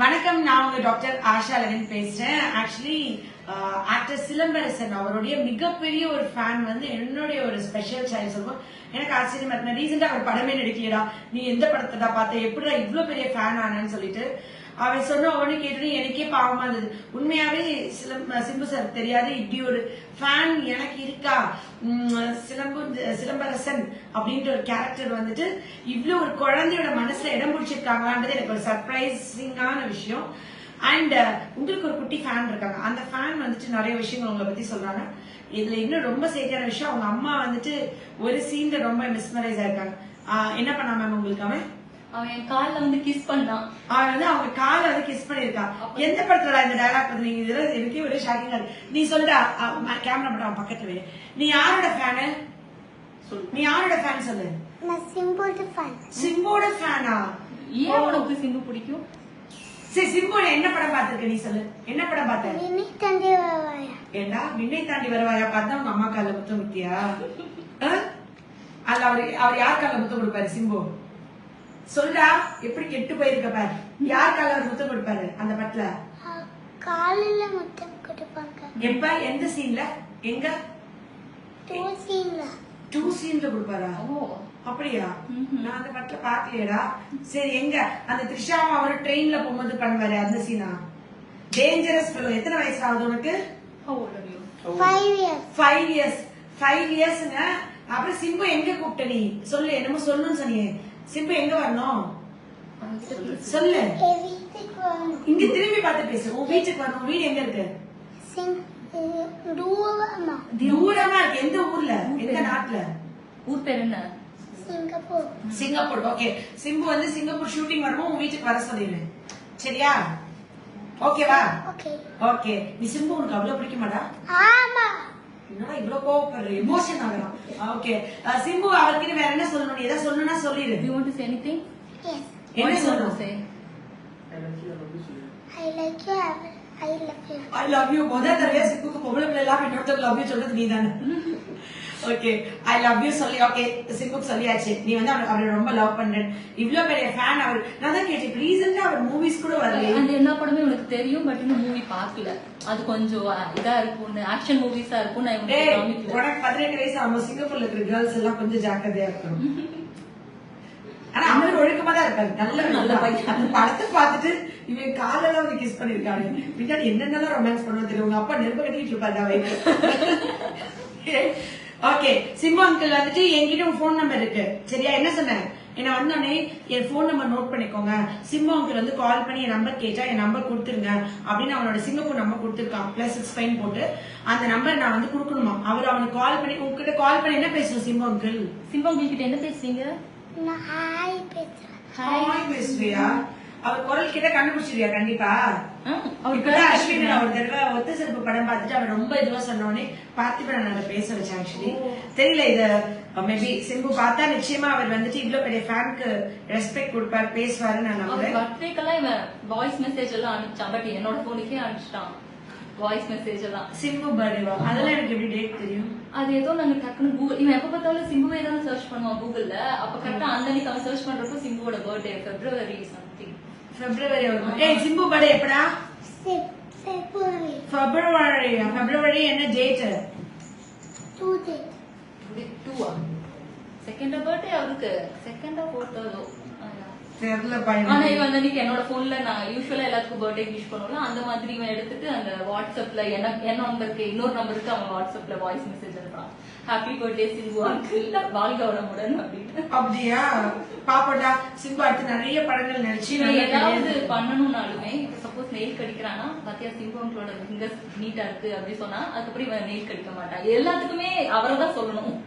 வணக்கம், நான் உங்க டாக்டர் ஆஷா லெனின் பேசுறேன். ஆக்சுவலி ஆக்டர் சிலம்பரசன் அவருடைய மிகப்பெரிய ஒரு ஃபேன் வந்து என்னுடைய ஒரு ஸ்பெஷல் சைல்டு சொல்லுவோம். எனக்கு ஆச்சரியமா இருக்கு. ரீசெண்டா அவர் படமே நடிக்கலையடா, நீ எந்த படத்தை பார்த்தா, எப்படிடா இவ்வளவு பெரிய ஃபேன் ஆனன்னு சொல்லிட்டு அவன் சொன்ன உடனே கேட்டு எனக்கே பாவமா இருந்தது. உண்மையாவே சிம்பு சார் தெரியாது, இப்படி ஒரு ஃபேன் எனக்கு இருக்கா. சிலம்பரசன் அப்படின்ற ஒரு கேரக்டர் வந்துட்டு இவ்வளவு ஒரு குழந்தையோட மனசுல இடம் பிடிச்சிருக்காங்கன்றது எனக்கு ஒரு சர்ப்ரைசிங்கான விஷயம். அண்ட் உங்களுக்கு ஒரு குட்டி ஃபேன் இருக்காங்க. அந்த ஃபேன் வந்துட்டு நிறைய விஷயங்கள் உங்களை பத்தி சொல்றாங்க. இதுல இன்னும் ரொம்ப சேட்டியான விஷயம், அவங்க அம்மா வந்துட்டு ஒரு சீன்ல ரொம்ப மிஸ்மரைஸ் ஆயிருக்காங்க. என்ன பண்ணா மேம் உங்களுக்கு? அவன் என் கால்ல வந்து கிஸ் பண்ணான். அவன் வந்து அவங்க கால வந்து கிஸ் பண்ணிருக்கான். எந்த படத்துல இந்த டயலாக் வந்து நீங்க இதெல்லாம் எனக்கே ஒரே ஷாக்கிங்கா இருக்கு. நீ சொல்லுடா, கேமரா மட்டும் அவன் பக்கத்துல வை. நீ யாரோட ஃபேனு? நீ யாரோட ஃபேன் சொல்லு. நான் சிம்போட ஃபேன். சிம்போட ஃபேனா? ஏன் உனக்கு சிம்பு பிடிக்கும்? சரி, சிம்போட என்ன படம் பார்த்திருக்க நீ சொல்லு. என்ன படம் பார்த்த? விண்ணை தாண்டி வருவாயா. ஏண்டா விண்ணை தாண்டி வருவாயா பார்த்தா உங்க அம்மா கால முத்தம் குத்தியா? அல்ல அவர் யார் கால முத்தம் கொடுப்பாரு சிம்பு? சொல்றா, எப்படி கெட்டு போயிருக்க பாரு. யார் கால முத்தம் கொடுப்பாரு அந்த படத்துல? காலில முத்தம் கொடுப்பாங்க. எப்ப? எந்த சீன்ல? எங்க? 2 சீன்ல கொடுப்பாரா? அப்படியா? நான் அந்த படத்துல பாக்கலையடா. சரி, எங்க அந்த த்ரிஷாவும் அவரு ட்ரெயின்ல போகும்போது பண்ணுவாரு அந்த சீனா? Dangerous fellow. எத்தனை வயசு ஆகுது உனக்கு? 5 இயர்ஸ். 5 இயர்ஸ்ங்க. அப்புறம் சிம்பு எங்க கூப்பிட்ட நீ சொல்லு. என்னமோ சொல்லணும்னு சொன்னியே. சிம்பு எங்க வரணும் சொல்லு. இங்க திரும்பி பார்த்து பேசு. உன் வீட்டுக்கு வரணும். வீடு எங்க இருக்கு? தூரமா இருக்கு. எந்த ஊர்ல? எந்த நாட்டுல? ஊர் பேர் என்ன? சிங்கப்பூர். ஓகே, சிம்பு வந்து சிங்கப்பூர் ஷூட்டிங் வரும்போது உன் வீட்டுக்கு வர சொல்லிடு. சரியா? ஓகேவா? ஓகே. நீ சிம்பு உனக்கு அவ்வளவு பிடிக்குமாடா? ஆமா. என்னடா இவ்வளவு கோவப்படுற? எமோஷன் ஆகலாம். ஓகே, சிம்பு அவர்கிட்ட வேற என்ன சொல்லணும்? ஏதாவது சொல்லணும்னா சொல்லிடு. Do you want to say anything? Yes. என்ன What do you want சொல்லணும்? to say? I like you. I love you. I love you. முதல் தடவையா சிம்புக்கு பொம்பளை பிள்ளை எல்லாம் இன்னொருத்தர் லவ் யூ சொல்றது நீ தானே? ஓகே, ஐ லவ் யூ சொல்லி ஓகே சிம்புக்கு சொல்லியாச்சு. நீ வந்து அவரை ரொம்ப லவ் பண்ற. இவ்வளவு பெரிய ஃபேன் அவர். நான் தான் கேட்டேன், ரீசெண்டா அவர் மூவிஸ் கூட வரல. அந்த எல்லா படமே உனக்கு தெரியும், பட் இன்னும் மூவி பார்க்கல. அது கொஞ்சம் இதா இருக்கும், ஆக்ஷன் மூவிஸா இருக்கும். நான் உனக்கு 18 வயசு ஆகும். சிங்கப்பூர்ல இருக்கிற கேர்ள்ஸ் எல்லாம் கொஞ்சம் ஜாக்கிரதையா இருக்கணும். ஆனா அவர் ஒழுக்கமா தான் இருக்காரு. நல்ல பையன். அந்த படத்தை பார்த்துட்டு இவன் காலெல்லாம் வந்து கிஸ் பண்ணிருக்காங்க. பின்னாடி என்னென்னலாம் ரொமான்ஸ் பண்ணுவோம் தெரியும். உங்க அப்பா நெருப்பு கட்டிட்டு இருப்பாரு. ஓகே, சிம்பு அங்கிள் வந்துட்டு என்கிட்ட உன் போன் நம்பர் இருக்கு. சரியா? என்ன சொன்னேன்? என்ன வந்தோடனே என் போன் நம்பர் நோட் பண்ணிக்கோங்க. சிம்பு அங்கிள் வந்து கால் பண்ணி என் நம்பர் கேட்டா என் நம்பர் கொடுத்துருங்க அப்படின்னு அவனோட சிங்கப்பூர் நம்பர் கொடுத்துருக்கான். +65 போட்டு அந்த நம்பர் நான் வந்து கொடுக்கணுமா. அவர் அவனுக்கு கால் பண்ணி உங்ககிட்ட கால் பண்ணி என்ன பேசணும் சிம்பு அங்கிள்? சிம்பு அங்கிள் கிட்ட என்ன பேசுறீங்க? நான் ஹாய் பேசுறேன். ஹாய் பேசுறியா? அவர் குரல் கிட்ட கண்டுபிடிச்சிருவியா? கண்டிப்பா. அவருக்கு அஸ்வின் ஒரு தடவை ஒத்த சிறப்பு படம் பார்த்துட்டு அவர் ரொம்ப இதுவா சொன்னோடனே பார்த்திபன் நான் பேச வச்சேன். ஆக்சுவலி தெரியல, இது மேபி சிம்பு பார்த்தா நிச்சயமா அவர் வந்துட்டு இவ்வளவு பெரிய ஃபேனுக்கு ரெஸ்பெக்ட் கொடுப்பாரு, பேசுவாரு நான் நம்புறேன். பர்த்டேக்கெல்லாம் இவன் வாய்ஸ் மெசேஜ் எல்லாம் அனுப்பிச்சான், பட் என்னோட போனுக்கே அனுப்பிச்சிட்டான் வாய்ஸ் மெசேஜ் எல்லாம். சிம்பு பர்த்டேவா? அதெல்லாம் எனக்கு எப்படி டேட் தெரியும்? அது ஏதோ நாங்க டக்குனு கூகுள், இவன் எப்ப பார்த்தாலும் சிம்புவே தான் சர்ச் பண்ணுவான் கூகுள்ல. அப்ப கரெக்டா அந்த அன்னைக்கு அவன் சர்ச் பண்றப்போ சிம்புவோட பர்த்டே February something. February. ஏய், சிம்பு பர்த்டே எப்படா? February என்ன டேட்? 2 செகண்ட் பர்த்டே அவருக்கு. செகண்டா 4th தெரியல பையன். ஆனா இவன் அன்னைக்கு என்னோட போன்ல நான் யூசுவலா எல்லாத்துக்கும் பர்த்டே விஷ் பண்ணுவோம்ல, அந்த மாதிரி இவன் எடுத்துட்டு அந்த வாட்ஸ்அப்ல என் நம்பருக்கு இன்னொரு நம்பருக்கு அவன் வாட்ஸ்அப்ல வாய்ஸ் மெசேஜ் அனுப்புறான். ஹாப்பி பர்த்டே சிம்பு அங்கிள், வாழ்க வளமுடன் அப்படின்னு. அப்படியா? பாப்போடா, சிம்பு அடுத்து நிறைய படங்கள் நடிச்சு ஏதாவது பண்ணணும்னாலுமே சப்போஸ் நெயில் கடிக்கிறானா பாத்தியா சிம்பு அங்கிளோட ஃபிங்கர்ஸ் நீட்டா இருக்கு அப்படின்னு சொன்னா அதுக்கப்புறம் இவன் நெயில் கடிக்க மாட்டான். எல்லாத்துக்குமே அவரை தான் சொல்லணும்.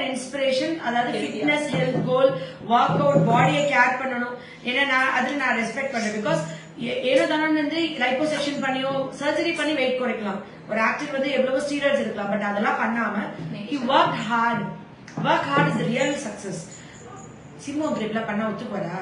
இன்ஸ்பிரேஷன். அதாவது ஃபிட்னஸ், ஹெல்த் கோல், ஒர்க் அவுட், பாடியை கேர் பண்ணணும். ஏன்னா அதுல நான் ரெஸ்பெக்ட் பண்றேன். பிகாஸ் ஏதோ தானே வந்து லைப்போசெக்ஷன் பண்ணியோ சர்ஜரி பண்ணி வெயிட் குறைக்கலாம். ஒரு ஆக்டர் வந்து எவ்வளவோ ஸ்டீராய்ட்ஸ் இருக்கலாம், பட் அதெல்லாம் பண்ணாம he worked hard. Work hard is the real success. Simbu கிரிப்ல பண்ண ஒத்துக்குவாரா?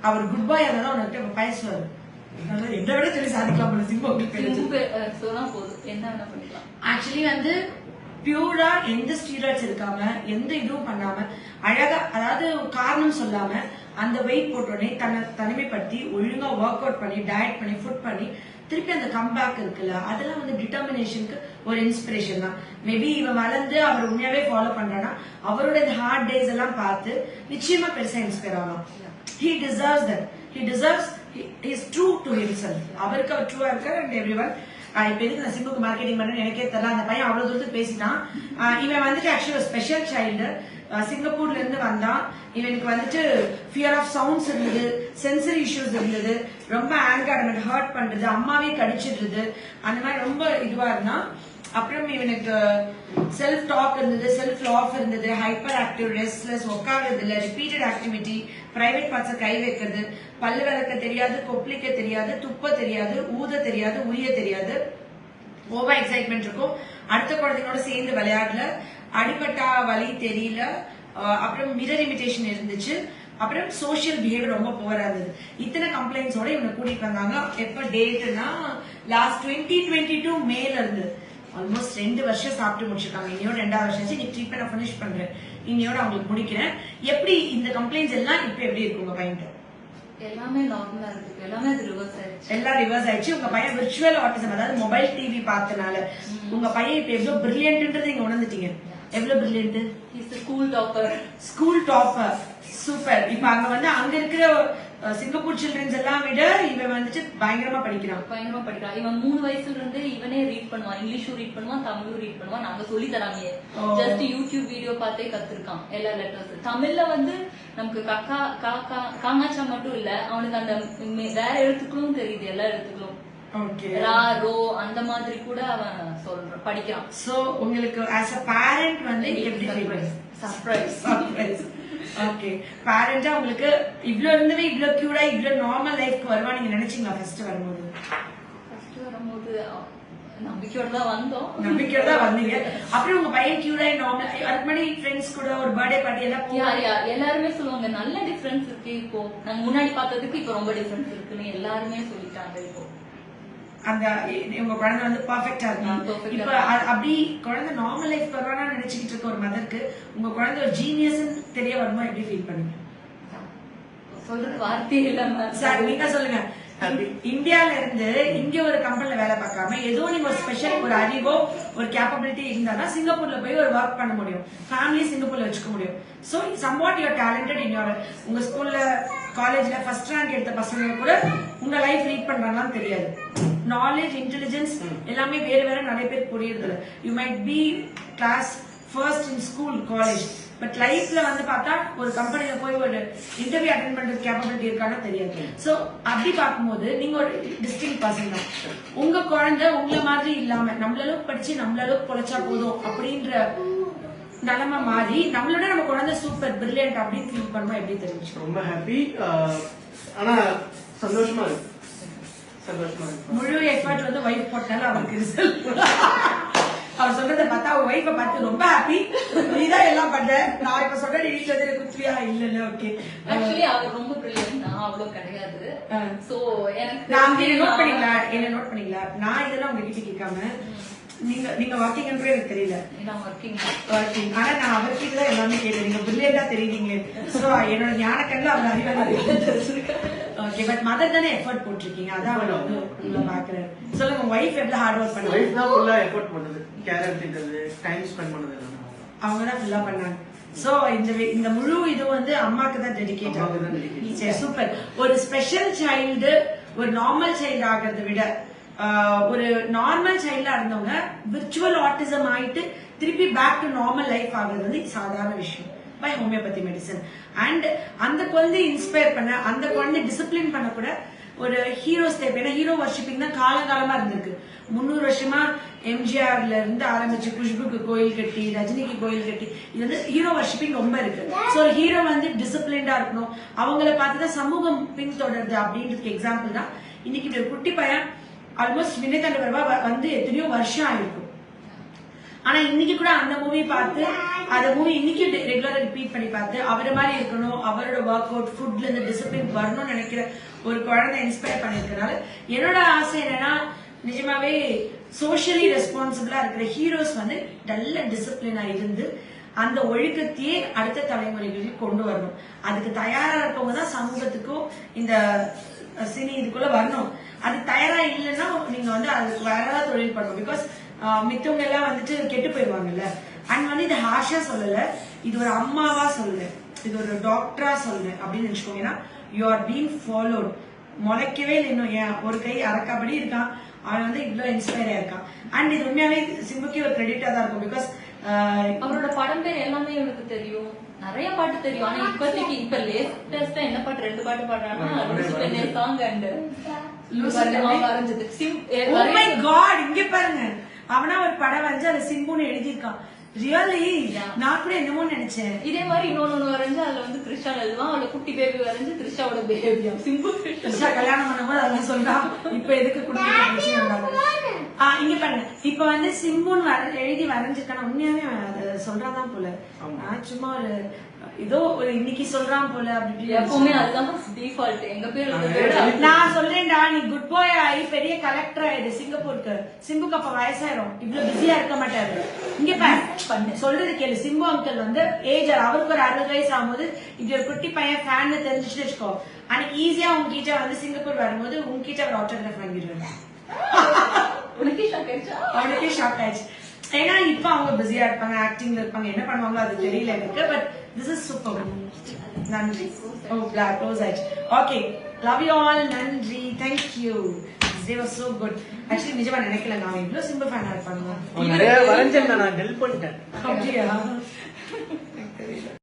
அவர் குட் பாய் இருந்தாலும் உனக்கு பேசுவாரு. என்ன விட சொல்லி சாதிக்கலாம். சிம்பு சொன்னா போதும், என்ன வேணா பண்ணிக்கலாம். ஆக்சுவலி வந்து பியூரா எந்த ஸ்டீராய்ட்ஸ் இருக்காம எந்த இதுவும் பண்ணாம அழகா, அதாவது காரணம் சொல்லாம அந்த வெயிட் போட்டோடனே தன்னை தனிமைப்படுத்தி ஒழுங்கா ஒர்க் அவுட் பண்ணி டயட் பண்ணி ஃபுட் பண்ணி திருப்பி அந்த கம்பேக் இருக்குல்ல, அதெல்லாம் வந்து டிட்டர்மினேஷனுக்கு ஒரு இன்ஸ்பிரேஷன் தான். மேபி இவன் வளர்ந்து அவர் உண்மையாவே ஃபாலோ பண்றானா அவரோட இந்த ஹார்ட் டேஸ் எல்லாம் பார்த்து நிச்சயமா பெருசா இன்ஸ்பயர் ஆகலாம். He deserves that. He deserves. He is true to himself. அவருக்கு அவர் ட்ரூவா இருக்கார் அண்ட் எவ்ரிவன். இப்ப எதுக்கு நான் சிம்புக்கு மார்க்கெட்டிங் பண்ணேன்னு எனக்கே தெரியல. அந்த பையன் அவ்வளவு தூரத்துக்கு பேசிட்டான். இவன் வந்துட்டு ஆக்சுவலி ஒரு ஸ்பெஷல் சைல்டு. சிங்கப்பூர்ல இருந்து வந்தான். இவனுக்கு வந்துட்டு ஃபியர் ஆஃப் சவுண்ட்ஸ் இருந்தது, சென்சரி இஷ்யூஸ் இருந்தது, ரொம்ப ஆங்கர் ஹர்ட் பண்றது, அம்மாவே கடிச்சிடுறது, அந்த மாதிரி ரொம்ப இதுவா இருந்தான். அப்புறம் இவனுக்கு செல்ஃப் டாக் இருந்தது, செல்ஃப் லாஃப் இருந்தது, ஹைப்பர் ஆக்டிவ், ரெஸ்ட்லெஸ், உட்கார்றது இல்ல, ரிப்பீட்டட் ஆக்டிவிட்டி, பிரைவேட் பார்ட்ஸை கை வைக்கிறது, பல்லு விளக்க தெரியாது, கொப்பளிக்க தெரியாது, துப்ப தெரியாது, ஊத தெரியாது, உரிய தெரியாது, ஓவர் எக்ஸைட்மெண்ட் இருக்கும், அடுத்த குழந்தைங்களோட சேர்ந்து விளையாடல, அடிபட்டா வலி தெரியல, அப்புறம் மிரர் இமிடேஷன் இருந்துச்சு, அப்புறம் சோசியல் பிஹேவியர் ரொம்ப புவரா இருந்தது. இத்தனை கம்ப்ளைண்ட்ஸோட இவனை கூட்டிட்டு வந்தாங்க. எப்ப டேட்னா லாஸ்ட் 2022 மேல இருந்து ஆல்மோஸ்ட் 2 வருஷம் சாப்பிட்டு முடிச்சிருக்காங்க. இன்னையோட 2வது வருஷம் ஆச்சு. இன்னைக்கு ட்ரீட்மெண்ட் ஃபினிஷ் பண்றேன். இன்னையோட அவங்களுக்கு முடிக்கிறேன். எப்படி இந்த கம்ப்ளைண்ட்ஸ் எல்லாம் இப்ப எப்படி இருக்கு உங்க பையன்? எல்லாமே நார்மலா இருக்கு. எல்லாமே அது ரிவர்ஸ் ஆயிடுச்சு. எல்லாம் ரிவர்ஸ் ஆயிடுச்சு. உங்க பையன் விர்ச்சுவல் ஆட்டிசம், அதாவது மொபைல் டிவி பார்த்தனால உங்க பையன் இப்ப எவ்வளவு பிரில்லியன்ட்ன்றது நீங்க உணர்ந்துட்டீங்க. எவ்வளவு brilliant? School topper. School topper. Super. இப்ப அங்க வந்து அங்க இருக்கிற சிங்கப்பூர் சில்ட்ரன்ஸ் எல்லாம் விட இவன் வந்துட்டு பயங்கரமா படிக்கிறான். இவன் 3 வயசுல இருந்து இவனே ரீட் பண்ணுவான். இங்கிலீஷும் ரீட் பண்ணுவான், தமிழும் ரீட் பண்ணுவான். நாங்க சொல்லி தராமையே ஜஸ்ட் யூடியூப் வீடியோ பார்த்தே கத்துருக்கான் எல்லா லெட்டர்ஸ். தமிழ்ல வந்து நமக்கு கக்கா காக்கா காங்காச்சா மட்டும் இல்ல, அவனுக்கு அந்த வேற எழுத்துக்களும் தெரியுது. எல்லா எழுத்துக்களும் ரா ரோ அந்த மாதிரி கூட அவன் சொல்றான், படிக்கிறான். சோ உங்களுக்கு ஆஸ் அ பேரண்ட் வந்து எப்படி சர்ப்ரைஸ்? ஓகே, பேரண்டா உங்களுக்கு இவ்ளோ இருந்தவே இவ்ளோ கியூரா இவ்ளோ நார்மல் லைஃப்க்கு வருவா நீங்க நினைச்சீங்களா ஃபர்ஸ்ட் வரும்போது? நம்பிக்கையோட தான் வந்தீங்க. அப்புறம் உங்க பையன் கியூரா நார்மல் அதுக்கு முன்னாடி ஃப்ரெண்ட்ஸ் கூட ஒரு பர்த்டே பார்ட்டி எல்லாம் எல்லாருமே சொல்லுவாங்க நல்ல டிஃபரன்ஸ் இருக்கு. இப்போ நாங்க முன்னாடி பார்த்ததுக்கு இப்போ ரொம்ப டிஃபரன்ஸ் இருக்குன்னு எல்லாருமே சொல்லிட்டாங்க. இப்போ அந்த உங்க குழந்தை வந்து பர்ஃபெக்டா இருக்கு. இப்ப அப்படி குழந்தை நார்மல் லைஃப் வருவானா நினைச்சுக்கிட்டு இருக்க ஒரு மதருக்கு உங்க குழந்தை ஒரு ஜீனியஸ் தெரிய வருமா எப்படி ஃபீல் பண்ணுவீங்க? சொல்றது வார்த்தையே இல்ல சார், நீங்க சொல்லுங்க. இந்தியால இருந்து இங்க ஒரு கம்பெனில வேலை பார்க்காம ஏதோ நீங்க ஒரு ஸ்பெஷல் ஒரு அறிவோ ஒரு கேப்பபிலிட்டி இருந்தா சிங்கப்பூர்ல போய் ஒரு ஒர்க் பண்ண முடியும், ஃபேமிலி சிங்கப்பூர்ல வச்சுக்க முடியும். So somewhat you are talented in your உங்க ஸ்கூல்ல காலேஜ்ல ஃபர்ஸ்ட் ரேங்க் எடுத்த பசங்க கூட உங்க லைஃப் லீட் பண்றாங்கன்னு தெரியாது. நாலேஜ், இன்டெலிஜென்ஸ் எல்லாமே வேற வேற நிறைய பேர் புரியுது. You might be class first in school, college, but லைஃப்ல வந்து பார்த்தா ஒரு கம்பெனில போய் ஒரு இன்டர்வியூ அட்டென்ட் பண்றது கேப்பபிலிட்டி இருக்கான்னு தெரியாது. சோ அப்படி பார்க்கும்போது நீங்க ஒரு டிஸ்டிங் பர்சன் தான். உங்க குழந்தை உங்களை மாதிரி இல்லாம நம்மள அளவுக்கு படிச்சு நம்மள அளவுக்கு பொழைச்சா போதும் அப்படின்ற நிலைமை மாறி நம்மளோட நம்ம குழந்தை சூப்பர் பிரில்லியன்ட் அப்படின்னு ஃபீல் பண்ணுவோம். எப்படி தெரிஞ்சு? ரொம்ப ஹாப்பி. ஆனா சந்தோஷமா இருக்கு. முழு எஃபர்ட் வந்து வைஃப் போட்டாலும் அவருக்கு ரிசல்ட். அவர் சொல்றதை பார்த்தா அவங்க வைஃபை பார்த்து ரொம்ப ஹாப்பி, நீதான் எல்லாம் பண்ற, நான் இப்ப சொல்ற வீட்டுல வந்து குத்தியா இல்ல. ஓகே, ஆக்சுவலி அவர் ரொம்ப பிரில்லியன்ட், நான் அவ்வளவு கிடையாது. சோ எனக்கு நான் நோட் பண்ணிங்களா நான் இதெல்லாம் உங்ககிட்ட கேட்காம நீங்க வாக்கிங்ன்றே எனக்கு தெரியல. ஒர்க்கிங் ஆனா நான் அவர்கிட்ட தான் எல்லாமே கேட்டேன். நீங்க பிரில்லியண்டா தெரியுறீங்க. சோ என்னோட ஞானக்கல்ல அவர் அறிவாளி. ஓகே, பட் மதர் தானே எஃபர்ட் போட்டிருக்கீங்க, அதான் அவர் வந்து உங்களை பாக்குறாரு. சொல்லுங்க, உங்க வைஃப் எவ்வளவு ஹார்ட் ஒர்க் பண்ணாங்க? வைஃப் தான் ஃபுல்லா எஃபர்ட் பண்ணது, கேர் எடுத்துக்கிறது, டைம் ஸ்பெண்ட் பண்ணது அவங்க தான் ஃபுல்லா பண்ணாங்க. சோ இந்த முழு இது வந்து அம்மாக்கு தான் டெடிகேட் ஆகுது. சூப்பர். ஒரு ஸ்பெஷல் சைல்டு ஒரு நார்மல் சைல்டு ஆகிறத விட ஒரு நார்மல் சைல்டா இருந்தவங்க விர்ச்சுவல் ஆட்டிசம் ஆயிட்டு திருப்பி பேக் டு நார்மல் லைஃப் ஆகுறது வந்து சாதாரண விஷயம் பை ஹோமியோபதி மெடிசன். அண்ட் அந்த குழந்தை இன்ஸ்பயர் பண்ண, அந்த குழந்தை டிசிப்ளின் பண்ண கூட ஒரு ஹீரோ ஸ்டெப். ஏன்னா ஹீரோ வர்ஷிப்பிங் தான் காலங்காலமா இருந்திருக்கு. 300 வருஷமா எம்ஜிஆர்ல இருந்து ஆரம்பிச்சு குஷ்புக்கு கோயில் கட்டி, ரஜினிக்கு கோயில் கட்டி, இது வந்து ஹீரோ வர்ஷிப்பிங் ரொம்ப இருக்கு. சோ ஹீரோ வந்து டிசிப்ளின்டா இருக்கணும், அவங்கள பார்த்துதான் சமூகம் பின்தொடருது அப்படின்றதுக்கு எக்ஸாம்பிள் தான் இன்னைக்கு ஒரு குட்டி பையன் ஆல்மோஸ்ட் வினயதாண்ட வருவா வந்து எத்தனையோ வருஷம் ஆயிருக்கும். ஆனா இன்னைக்கு கூட அந்த மூவி பார்த்து அந்த மூவி இன்னைக்கு ரெகுலரா ரிப்பீட் பண்ணி பார்த்து அவரை மாதிரி இருக்கணும், அவரோட ஒர்க் அவுட், ஃபுட்ல இருந்து டிசிப்ளின் வரணும்னு நினைக்கிற ஒரு குழந்தை இன்ஸ்பயர் பண்ணிருக்கனால என்னோட ஆசை என்னன்னா நிஜமாவே சோஷியலி ரெஸ்பான்சிபிளா இருக்கிற ஹீரோஸ் வந்து நல்ல டிசிப்ளினா இருந்து அந்த ஒழுக்கத்தையே அடுத்த தலைமுறைகளுக்கு கொண்டு வரணும். அதுக்கு தயாரா இருக்கவங்க தான் சமூகத்துக்கும் இந்த சினி இதுக்குள்ள வரணும். அது தயாரா இல்லைன்னா நீங்க வந்து அதுக்கு வேற ஏதாவது தொழில் பண்ணணும். பிகாஸ் மித்தவங்க எல்லாம் வந்துட்டு கெட்டு போயிடுவாங்கல்ல. அண்ட் வந்து இது ஹாஷா சொல்லல, இது ஒரு அம்மாவா சொல்லல, இது ஒரு டாக்டரா சொல்லல அப்படின்னு நினைச்சுக்கோங்க. ஏன்னா யூ ஆர் பீங் ஃபாலோட். முளைக்கவே இல்லை இன்னும், ஏன் ஒரு கை அரக்காபடி இருக்கான், அவன் வந்து இவ்வளவு இன்ஸ்பயர் ஆயிருக்கான். அண்ட் இது உண்மையாவே சிம்புக்கு ஒரு கிரெடிட்டா தான் இருக்கும். பிகாஸ் அவரோட படம் பேர் எல்லாமே எனக்கு தெரியும், நிறைய பாட்டு தெரியும். ஆனா இப்போதைக்கு இப்ப லேட்டஸ்டா என்ன பாட்டு 2 பாட்டு பாடுறாங்கன்னா சாங் அண்ட் வரைஞ்சது Oh my God, இங்க பாருங்க, அவனா ஒரு படம் வரைஞ்சு அது சிம்புன்னு எழுதியிருக்கான். ரியலி நான் கூட என்னமோ நினைச்சேன். இதே மாதிரி இன்னொன்னு வரைஞ்சு அதுல வந்து த்ரிஷா எழுதுவான், அவளை குட்டி பேபி வரைஞ்சு த்ரிஷாவோட பேபியா சிம்பு த்ரிஷா கல்யாணம் பண்ணும்போது அதெல்லாம் சொல்றான். இப்ப எதுக்கு குடும்பம் இங்க பாருங்க, இப்ப வந்து சிம்புன்னு எழுதி வரைஞ்சிருக்கான உண்மையாவே அதை சொல்றாதான் போல. நான் சும்மா ஒரு ஏதோ ஒரு இன்னைக்கு சொல்றான் போல அப்படி எப்பவுமே அதுதான் டிஃபால்ட். எங்க பேர் நான் சொல்றேன்டா, நீ குட் பாய் ஆகி பெரிய கலெக்டர் ஆயிடு சிங்கப்பூருக்கு. சிம்புக்கு அப்ப வயசாயிரும், இவ்வளவு பிஸியா இருக்க மாட்டாரு. இங்க பாரு சொல்றது கேளு, சிம்பு அங்கிள் வந்து ஏஜ் அவருக்கு ஒரு 60 வயசு ஆகும்போது இப்படி ஒரு குட்டி பையன் ஃபேன் தெரிஞ்சுட்டு வச்சுக்கோ, அன்னைக்கு ஈஸியா உங்ககிட்ட வந்து சிங்கப்பூர் வரும்போது உங்ககிட்ட ஒரு ஆட்டோகிராஃப் வாங்கிடுவாங்க. அவனுக்கே ஷாக் ஆயிடுச்சு. ஏன்னா இப்ப அவங்க பிஸியா இருப்பாங்க, ஆக்டிங்ல இருப்பாங்க, என்ன பண்ணுவாங்களோ அது தெரியல எனக்கு. But this is super. நன்றி. ஓ பிளாக் க்ளோஸ் ஆயிடுச்சு. Okay, love you all. நன்றி, thank you. They were so good. Actually நிஜமா நினைக்கல நான் இவ்வளவு சிம்பிள் ஃபேனா இருப்பாங்க. நிறைய வரைஞ்சேன், நான் ஹெல்ப் பண்ணிட்டேன். அப்படியா?